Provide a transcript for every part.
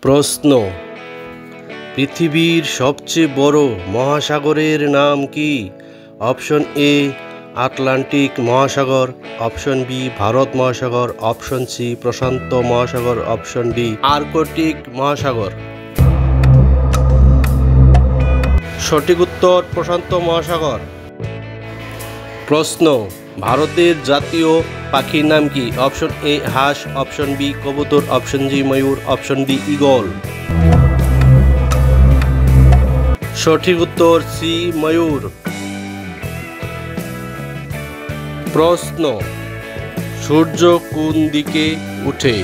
প্রশ্ন, পৃথিবীর সবচেয়ে বড় মহাসাগরের নাম কি? অপশন এ আটলান্টিক মহাসাগর, অপশন বি ভারত মহাসাগর, অপশন সি প্রশান্ত মহাসাগর, অপশন ডি আর্কটিক মহাসাগর। সঠিক উত্তর প্রশান্ত মহাসাগর। প্রশ্ন, ভারতের জাতীয় পাখির নাম কি? অপশন এ হাঁস, অপশন বি কবুতর, অপশন জি ময়ূর, অপশন ডি ঈগল। সঠিক উত্তর সি ময়ূর। প্রশ্ন, সূর্য কোন দিকে ওঠে?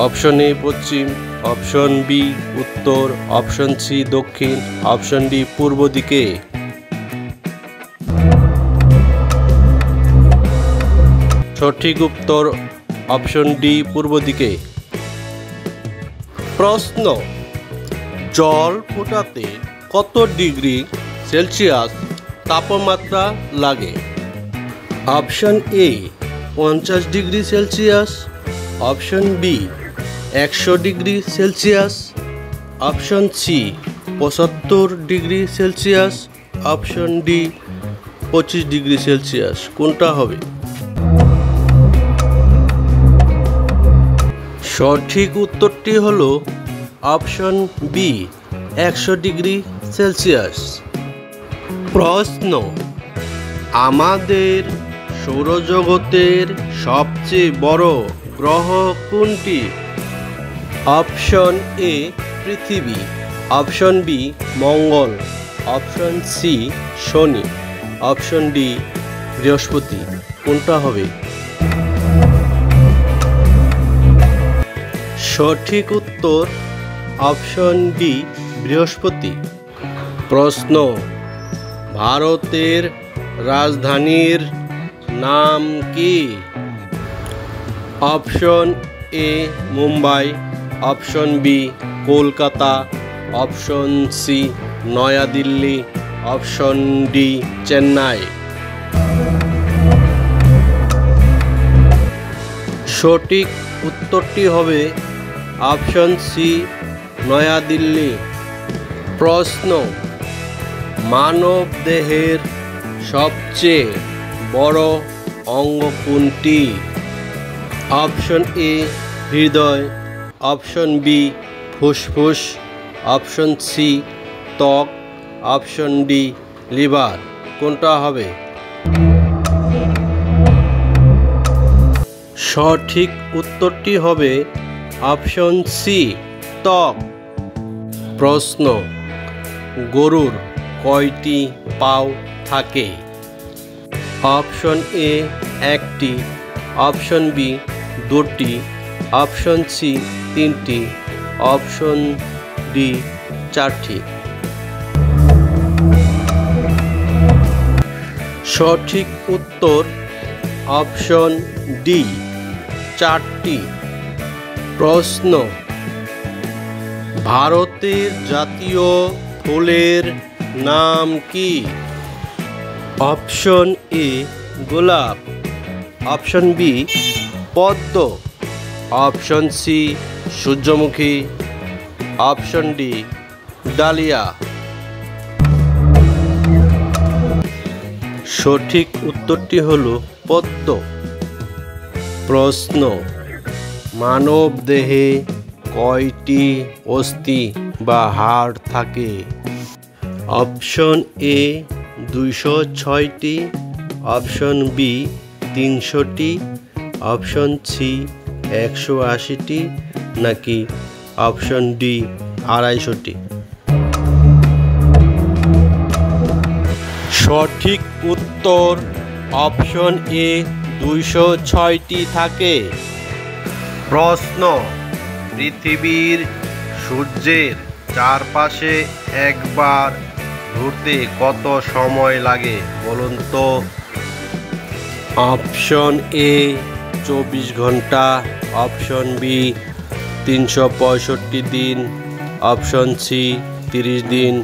Option A Paschim, option B উত্তর, অপশন সি দক্ষিণ, অপশন ডি পূর্ব দিকে। সঠিক উত্তর অপশন ডি পূর্ব দিকে। প্রশ্ন, জল ফোটাতে কত ডিগ্রি সেলসিয়াস তাপমাত্রা লাগে? Option A 50 degree Celsius, option B 100 degree Celsius, option C 75 degree Celsius, option D 25 degree Celsius. কোনটা হবে? সঠিক উত্তরটি হলো অপশন বি 100 ডিগ্রি সেলসিয়াস। প্রশ্ন, আমাদের সৌরজগতের সবচেয়ে বড় গ্রহ কোনটি? অপশন এ পৃথিবী, অপশন বি মঙ্গল, অপশন সি শনি, অপশন ডি বৃহস্পতি। কোনটা হবে? সঠিক উত্তর অপশন ডি বৃহস্পতি। প্রশ্ন, ভারতের রাজধানীর নাম কি? Option A Mumbai, option B Kolkata, option C New Delhi, option D Chennai. সঠিক উত্তরটি হবে অপশন সি নয়াদিল্লি। প্রশ্ন, মানব দেহের সবচেয়ে বড় অঙ্গ কোনটি? অপশন এ হৃদয়, অপশন বি ফুসফুস, অপশন সি ত্বক, অপশন ডি লিভার। কোনটা হবে? সঠিক উত্তরটি হবে অপশন সি ত্বক। প্রশ্ন, গরুর কয়টি পাও থাকে? অপশন এ 1টি, অপশন বি 2টি, অপশন সি 3টি, অপশন ডি 4টি। সঠিক উত্তর অপশন ডি 4টি। প্রশ্ন, ভারতের জাতীয় ফুলের নাম কি? অপশন এ গোলাপ, অপশন বি পদ্ম, অপশন সি সূর্যমুখী, অপশন ডি ডালিয়া। সঠিক উত্তরটি হলো পদ্ম। প্রশ্ন, মানব দেহে কয়টি অস্থি বা হাড় থাকে? অপশন এ 206টি, অপশন বি 300টি, অপশন সি 180টি, নাকি অপশন ডি 250টি। সঠিক উত্তর অপশন এ 206টি থাকে। প্রশ্ন, পৃথিবীর সূর্যের চারপাশে একবার ঘুরতে কত সময় লাগে বলুন তো? অপশন এ 24 ঘন্টা, অপশন বি 365 দিন, অপশন সি 30 দিন,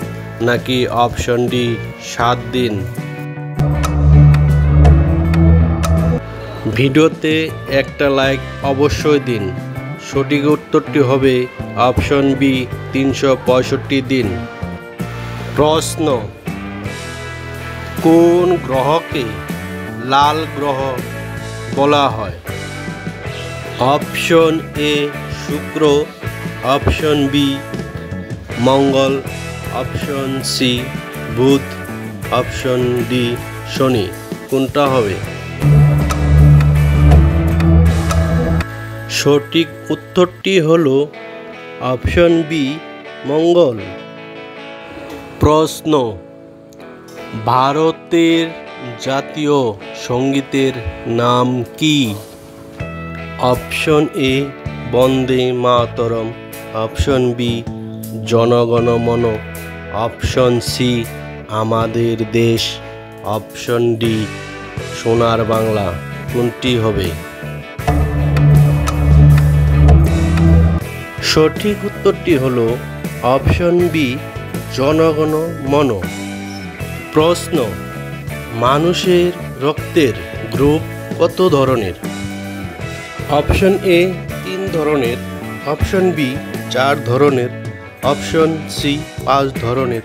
নাকি অপশন ডি 7 দিন। ভিডিওতে একটা লাইক অবশ্যই দিন। সঠিক উত্তরটি হবে অপশন বি 365 দিন। প্রশ্ন, কোন গ্রহকে লাল গ্রহ বলা হয়? অপশন এ শুক্র, অপশন বি মঙ্গল, অপশন সি বুধ, অপশন ডি শনি। কোনটা হবে? সঠিক উত্তরটি হলো অপশন বি মঙ্গল। প্রশ্ন, ভারতের জাতীয় সঙ্গীতের নাম কি? Option A Vande Mataram, option B Jana Gana Mana, option C আমাদের দেশ, অপশন ডি সোনার বাংলা। কোনটি হবে? সঠিক উত্তরটি হলো অপশন বি জনগণ মন। প্রশ্ন, মানুষের রক্তের গ্রুপ কত ধরনের? অপশন এ 3 ধরনের, অপশন বি 4 ধরনের, অপশন সি 5 ধরনের,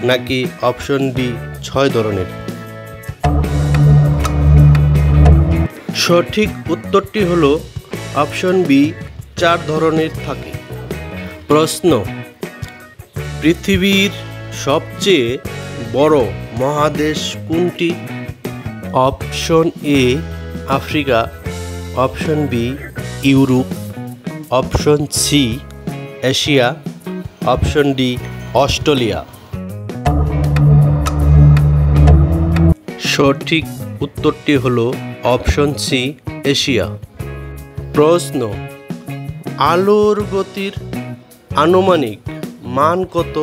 নাকি অপশন ডি 6 ধরনের? সঠিক উত্তরটি হলো অপশন বি 4 ধরনের থাকে। প্রশ্ন, পৃথিবীর সবচেয়ে বড় মহাদেশ কোনটি? Option A Africa, option B Europe, option C Asia, option D Australia. সঠিক উত্তরটি হলো অপশন সি এশিয়া। প্রশ্ন, আলোর গতির আনুমানিক মান কত?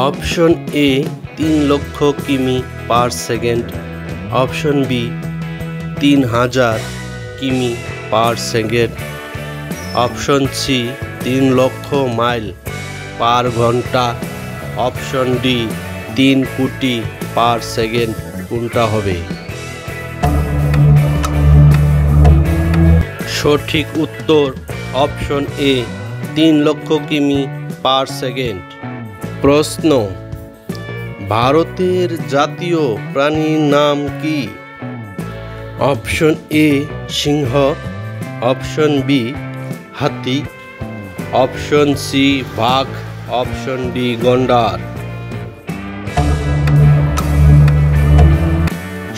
অপশন এ 3 লক্ষ কিমি পার সেকেন্ড, অপশন বি 3000 কিমি পার সেকেন্ড, অপশন সি 3 লক্ষ মাইল পার ঘন্টা, অপশন ডি 3 কোটি পার সেকেন্ড। কোনটা হবে? সঠিক উত্তর অপশন এ 3 লক্ষ কিমি পার সেকেন্ড। প্রশ্ন, ভারতের জাতীয় প্রাণীর নাম কি? অপশন এ সিংহ, অপশন বি হাতি, অপশন সি বাঘ, অপশন ডি গন্ডার।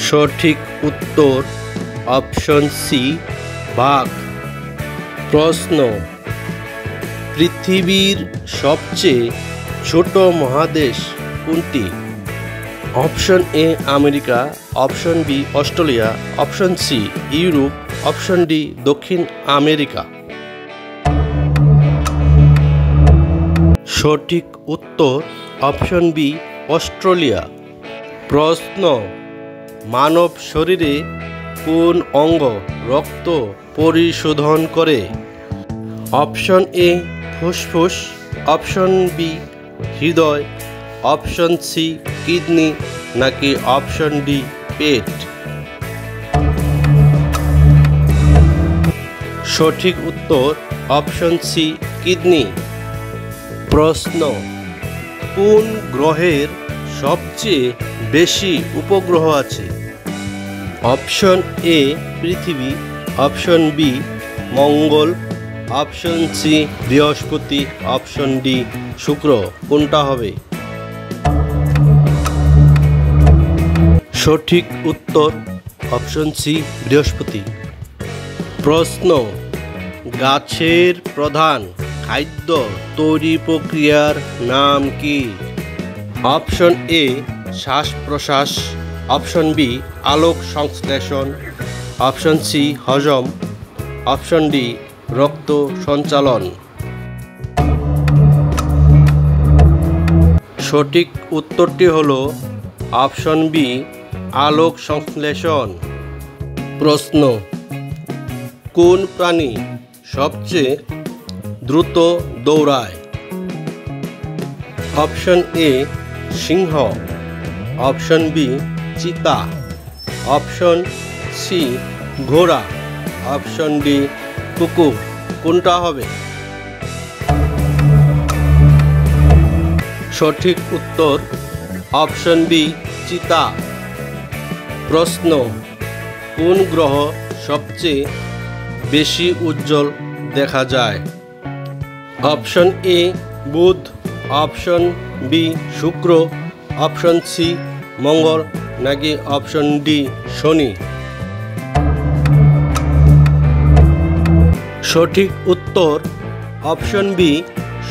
সঠিক উত্তর অপশন সি বাঘ। প্রশ্ন, পৃথিবীর সবচেয়ে ছোট মহাদেশ কোনটি? Option A America, option B Australia, option C Europe, option D দক্ষিণ আমেরিকা। সঠিক উত্তর অপশন বি অস্ট্রেলিয়া। প্রশ্ন, মানব শরীরে কোন অঙ্গ রক্ত পরিশোধন করে? অপশন এ ফুসফুস, অপশন বি হৃদয়, অপশন সি কিডনি, নাকি অপশন ডি পেট? সঠিক উত্তর অপশন সি কিডনি। প্রশ্ন, কোন গ্রহের সবচেয়ে বেশি উপগ্রহ আছে? অপশন এ পৃথিবী, অপশন বি মঙ্গল, অপশন সি বৃহস্পতি, অপশন ডি শুক্র। কোনটা হবে? সঠিক উত্তর অপশন সি বৃহস্পতি। প্রশ্ন, গাছের প্রধান খাদ্য তৈরি প্রক্রিয়ার নাম কি? অপশন এ শ্বাস প্রশ্বাস, অপশন বি আলোক সংশ্লেষণ, অপশন সি হজম, অপশন ডি রক্ত সঞ্চালন। সঠিক উত্তরটি হলো অপশন বি আলোক সংশ্লেষণ। প্রশ্ন, কোন প্রাণী সবচেয়ে দ্রুত দৌড়ায়? অপশন এ সিংহ, অপশন বি চিতা, অপশন সি ঘোড়া, অপশন ডি কুকুর। কোনটা হবে? সঠিক উত্তর অপশন বি চিতা। প্রশ্ন, কোন গ্রহ সবচেয়ে বেশি উজ্জ্বল দেখা যায়? অপশন এ বুধ, অপশন বি শুক্র, অপশন সি মঙ্গল, নাকি অপশন ডি শনি? সঠিক উত্তর অপশন বি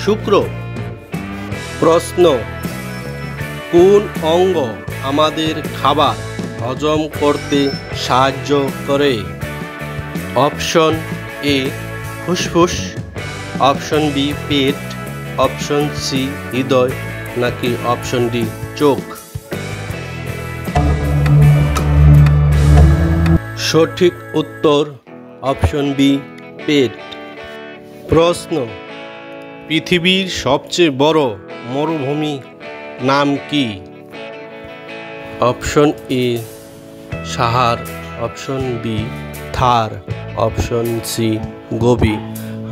শুক্র। প্রশ্ন, কোন অঙ্গ আমাদের খাবার হজম করতে সাহায্য করে? অপশন এ ফুসফুস, অপশন বি পেট, অপশন সি হৃদয়, নাকি অপশন ডি চোখ? সঠিক উত্তর অপশন বি পেট। প্রশ্ন, পৃথিবীর সবচেয়ে বড় মরুভূমি নাম কি? অপশন এ সাহার, অপশন বি থার, অপশন সি গোবি,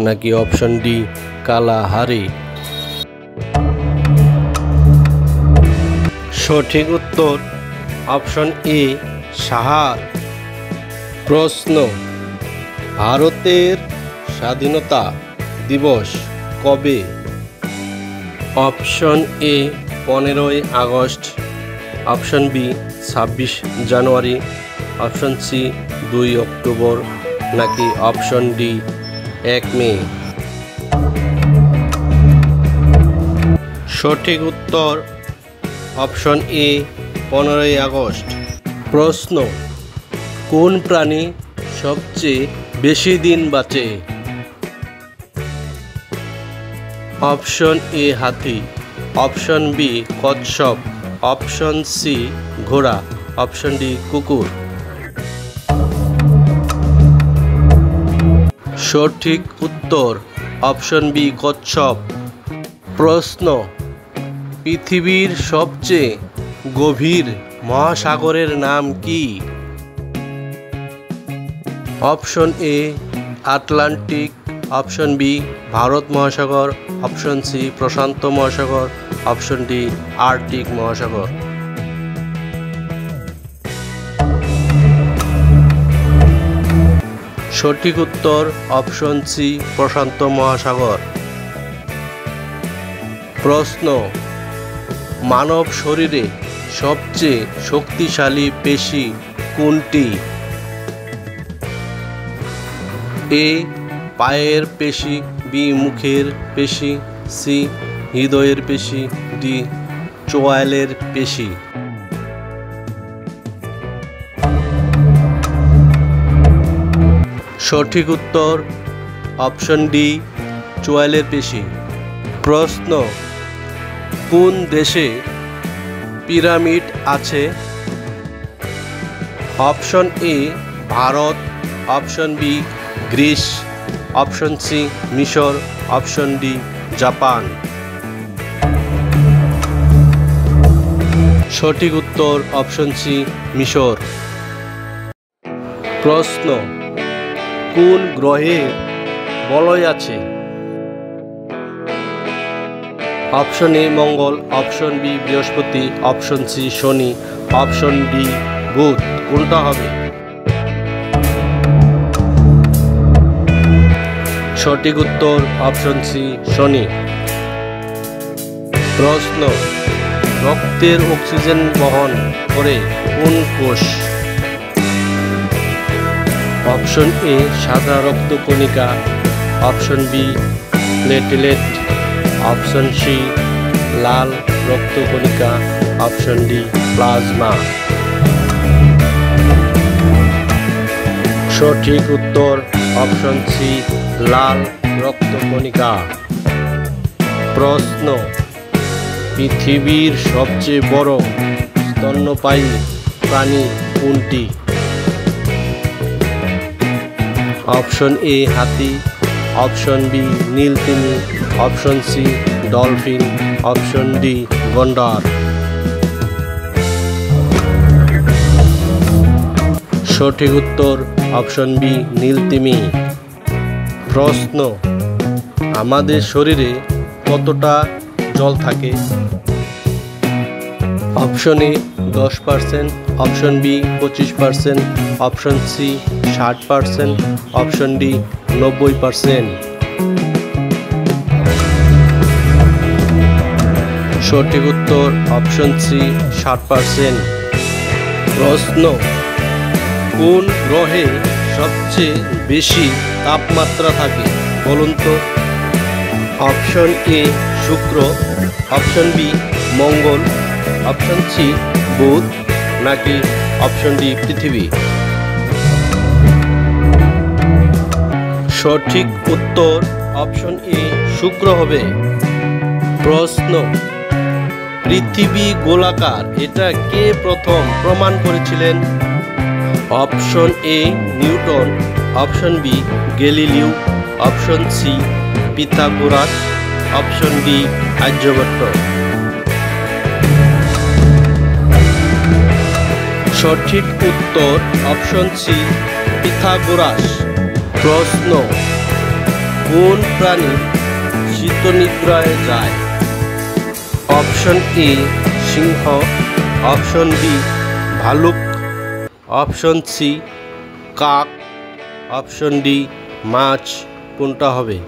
নাকি অপশন ডি কালাহারি? সঠিক উত্তর অপশন এ সাহার। প্রশ্ন, ভারতের স্বাধীনতা দিবস কবে? অপশন এ 15ই August, option B 26 January, option C 2 October, নাকি অপশন ডি 1 মে? সঠিক উত্তর অপশন এ 15ই আগস্ট। প্রশ্ন, কোন প্রাণী সবচেয়ে বেশি দিন বাঁচে? অপশন এ হাতি, অপশন বি কচ্ছপ, অপশন সি ঘোড়া, অপশন ডি কুকুর? সঠিক উত্তর অপশন বি কচ্ছপ। প্রশ্ন, পৃথিবীর সবচেয়ে গভীর মহাসাগরের নাম কি? Option A Atlantic, option B Bharat মহাসাগর, অপশন সি প্রশান্ত মহাসাগর, অপশন ডি আর্কটিক মহাসাগর? সঠিক উত্তর অপশন সি প্রশান্ত মহাসাগর। প্রশ্ন, মানব শরীরে সবচেয়ে শক্তিশালী পেশি কোনটি? এ পায়ের পেশি, বি মুখের পেশি, সি হৃদয়ের পেশি, ডি চোয়ালের পেশি? সঠিক উত্তর অপশন ডি চোয়ালের পেশি। প্রশ্ন, কোন দেশে পিরামিড আছে? Option A Bharat, option B Greece, option C মিশর, অপশন ডি জাপান? সঠিক উত্তর অপশন সি মিশর। প্রশ্ন, কোন গ্রহে বলয় আছে? অপশন এ মঙ্গল, অপশন বি বৃহস্পতি, অপশন সি শনি, অপশন ডি বুধ? কোনটা হবে? সঠিক উত্তর অপশন সি শনি। প্রশ্ন, রক্তের অক্সিজেন বহন করে কোন কোষ? অপশন এ সাদা রক্তকণিকা, option B platelet, option C লাল রক্তকণিকা, অপশন ডি প্লাজমা? সঠিক উত্তর অপশন সি লাল রক্তকণিকা। প্রশ্ন, পৃথিবীর সবচেয়ে বড় স্তন্যপায়ী প্রাণী কোনটি? অপশন এ হাতি, অপশন বি নীলতিমি, option C dolphin, option D গন্ডার? সঠিক উত্তর অপশন বি নীলতিমি। প্রশ্ন, আমাদের শরীরে কতটা জল থাকে? Option A 10%, option B 25%, option C 60%, option D 90%। সঠিক উত্তর অপশন সি 60%। প্রশ্ন, কোন গ্রহে সবচেয়ে বেশি তাপমাত্রা থাকে বলুন তো? অপশন এ শুক্র, অপশন বি মঙ্গল, অপশন সি বুধ, নাকি অপশন ডি পৃথিবী? সঠিক উত্তর অপশন এ শুক্র হবে। প্রশ্ন, পৃথিবী গোলাকার এটা কে প্রথম প্রমাণ করেছিলেন? Option A Newton, option B Galileo, option C Pythagoras, option D Aryabhata. সঠিক উত্তর অপশন সি পিথাগোরাস। প্রশ্ন, কোন প্রাণী শীতনিদ্রায় যায়? অপশন এ সিংহ, অপশন বি ভালুক, অপশন সি কাক, অপশন ডি মাছ, কোনটা হবে?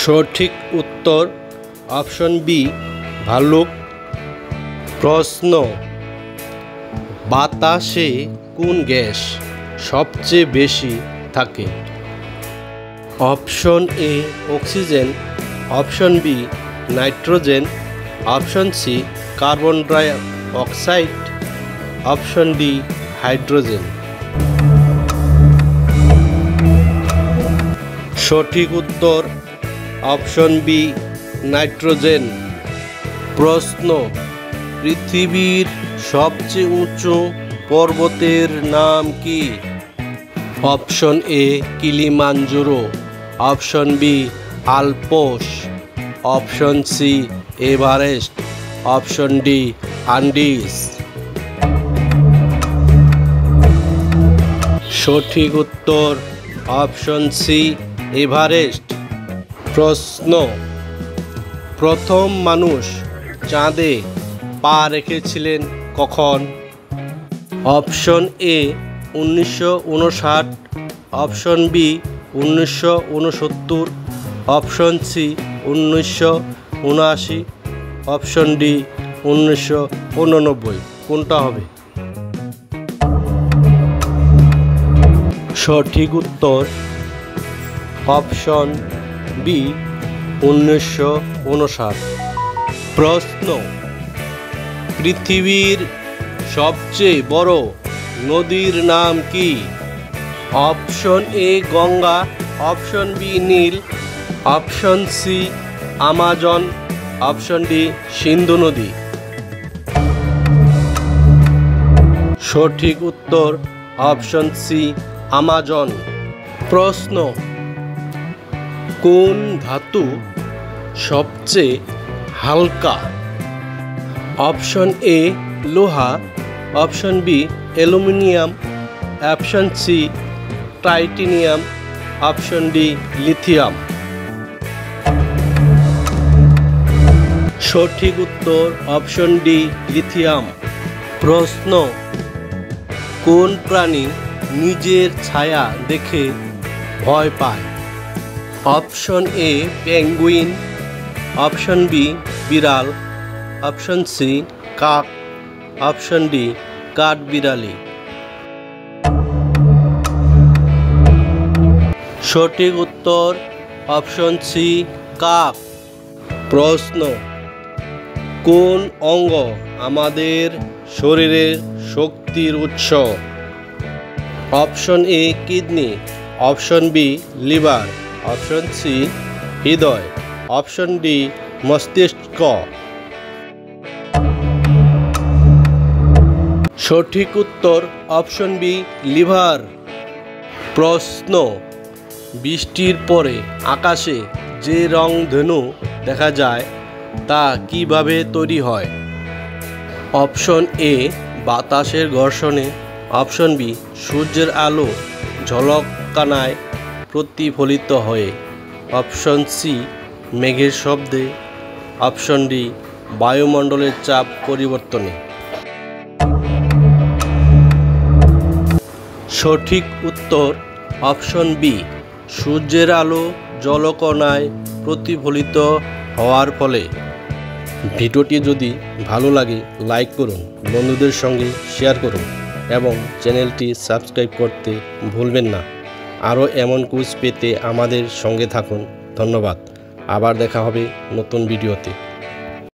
সঠিক উত্তর অপশন বি ভালুক। প্রশ্ন, বাতাসে কোন গ্যাস সবচেয়ে বেশি থাকে? Option A oxygen, option B nitrogen, option C carbon dioxide, option D hydrogen. সঠিক উত্তর অপশন বি নাইট্রোজেন। প্রশ্ন, পৃথিবীর সবচেয়ে উঁচু পর্বতের নাম কি? Option A Kilimanjaro, option B Alps, option C Everest, option D Andes. সঠিক উত্তর অপশন সি এভারেস্ট। প্রশ্ন, প্রথম মানুষ চাঁদে পা রেখেছিলেন কখন? Option A 1959, option B 1969, option C 1979, option D 1989, কোনটা হবে? সঠিক উত্তর অপশন বি 1959। প্রশ্ন, পৃথিবীর সবচেয়ে বড় নদীর নাম কি? Option A Ganga, option B Nile, option C Amazon, option D Sindhu নদী। সঠিক উত্তর অপশন সি আমাজন। প্রশ্ন, কোন ধাতু সবচেয়ে হালকা? অপশন এ লোহা, option B aluminium, option C titanium, option D lithium. সঠিক উত্তর অপশন ডি লিথিয়াম। প্রশ্ন, কোন প্রাণী নিজের ছায়া দেখে ভয় পায়? Option A penguin, option B বিড়াল, অপশন সি কাক, অপশন ডি কাঠবিড়ালি। সঠিক উত্তর অপশন সি কাক। প্রশ্ন, কোন অঙ্গ আমাদের শরীরের শক্তির উৎস? Option A kidney, option B liver, option C হৃদয়, অপশন ডি মস্তিষ্ক। সঠিক উত্তর অপশন বি লিভার। প্রশ্ন, বৃষ্টির পরে আকাশে যে রংধনু দেখা যায় তা কিভাবে তৈরি হয়? অপশন এ বাতাসের ঘর্ষণে, অপশন বি সূর্যের আলো ঝলকানায় প্রতিফলিত হয়ে, অপশন সি মেঘের শব্দে, অপশন ডি বায়ুমণ্ডলের চাপ পরিবর্তনে। সঠিক উত্তর অপশন বি সূর্যের আলো জলকণায় প্রতিফলিত হওয়ার ফলে। ভিডিওটি যদি ভালো লাগে লাইক করুন, বন্ধুদের সঙ্গে শেয়ার করুন এবং চ্যানেলটি সাবস্ক্রাইব করতে ভুলবেন না। আরও এমন কুইজ পেতে আমাদের সঙ্গে থাকুন। ধন্যবাদ। আবার দেখা হবে নতুন ভিডিওতে।